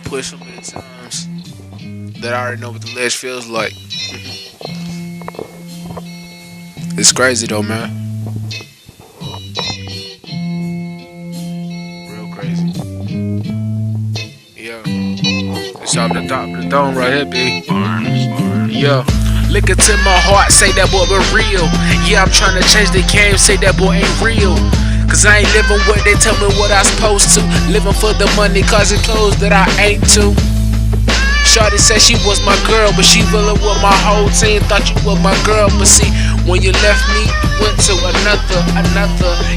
push so many times that I already know what the ledge feels like. It's crazy though, man. Real crazy. Yeah. It's off the top of the dome right here, big. Yeah. Look into my heart, say that boy been real. Yeah, I'm trying to change the game, say that boy ain't real. Cause I ain't living what they tell me what I supposed to. Living for the money, causing clothes that I ain't to. Shawty said she was my girl, but she really with my whole team. Thought you were my girl, but see, when you left me, went to another.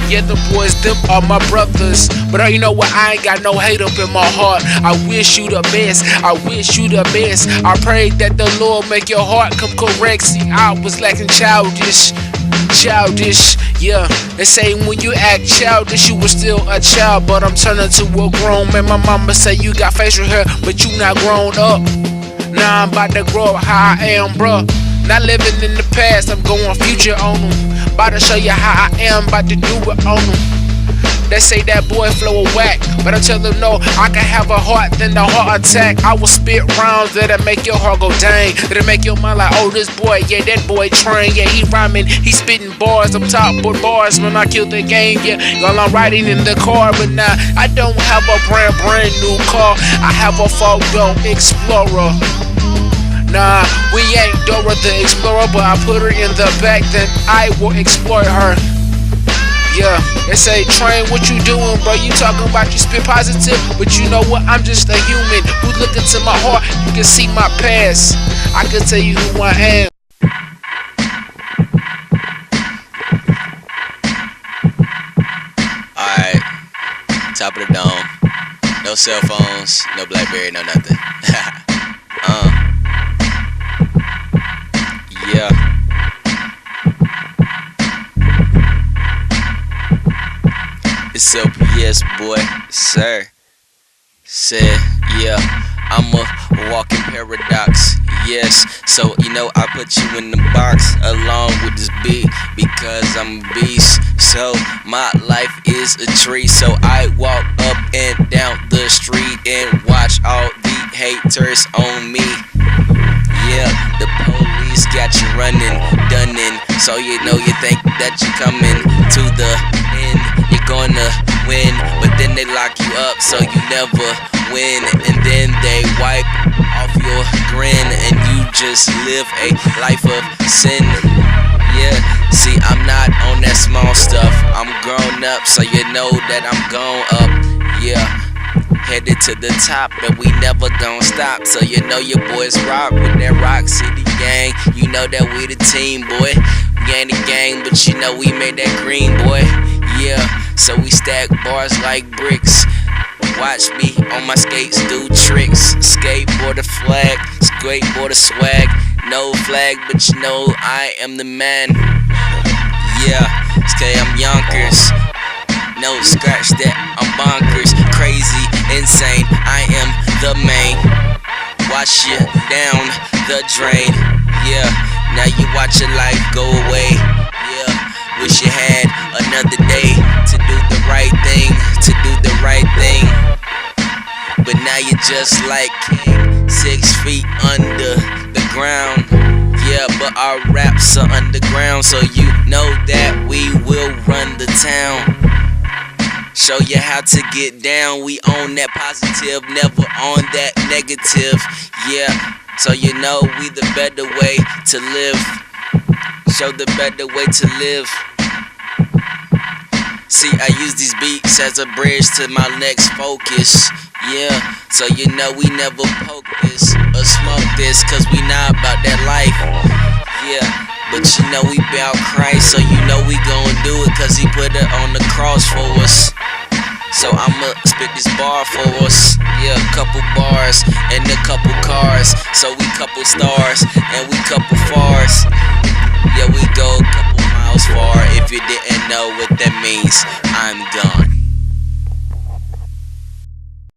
Yeah, the boys, them are my brothers. But you know what, I ain't got no hate up in my heart. I wish you the best, I wish you the best. I pray that the Lord make your heart come correct. See, I was lacking childish. Yeah, they say when you act childish, you were still a child. But I'm turning to a grown man. My mama say you got facial hair, but you not grown up. Now I'm about to grow up how I am, bruh. Not living in the past, I'm going future on them. About to show you how I am, about to do it on them. They say that boy flow a whack, but I tell them no, I can have a heart, then the heart attack. I will spit rounds that'll make your heart go dang. That'll make your mind like, oh, this boy, yeah, that boy train. Yeah, he rhyming, he spitting bars, I'm top with bars when I kill the game. Yeah, y'all I'm riding in the car, but now I don't have a brand new car. I have a four-door Explorer. Nah, we ain't Dora the Explorer, but I put her in the back, then I will exploit her. Yeah, they say, Train, what you doing, bro? You talking about you spit positive, but you know what? I'm just a human who look into my heart. You can see my past. I can tell you who I am. Alright, top of the dome. No cell phones, no BlackBerry, no nothing. Yeah. It's LPS, boy, sir. Said, yeah, I'm a walking paradox. Yes, so you know I put you in the box along with this beat because I'm a beast. So my life is a tree, so I walk up and down the street and watch all the haters on me. Yeah, the police got you running, dunning. So you know you think that you're coming to the end. You're gonna win, but then they lock you up so you never win. And then they wipe off your grin and you just live a life of sin. Yeah, see, I'm not on that small stuff. I'm grown up, so you know that I'm gone up. Yeah, headed to the top, and we never gon' stop. So you know your boys rock with that Rock City gang. You know that we the team, boy. We ain't a gang, but you know we made that green, boy. Yeah, so we stack bars like bricks. Watch me on my skates do tricks. Skateboard a flag, skateboard a swag. No flag, but you know I am the man. Yeah, stay I'm Yonkers. No, scratch that, I'm bonkers. Crazy, insane, I am the main. Wash you down the drain. Yeah, now you watch your life go away. Yeah, wish you had another day to do the right thing, to do the right thing. But now you're just like King, 6 feet under the ground. Yeah, but our raps are underground, so you know that we will run the town. Show you how to get down. We on that positive, never on that negative. Yeah, so you know we the better way to live. Show the better way to live. See, I use these beats as a bridge to my next focus. Yeah, so you know we never poke this or smoke this, cause we not about that life. Yeah, but you know we bout Christ, so you know we gon' do it, cause he put it on the cross for us. So I'ma spit this bar for us. Yeah, a couple bars and a couple cars. So we couple stars and we couple fars. Yeah, we go a couple miles far. If you didn't know what that means, I'm gone.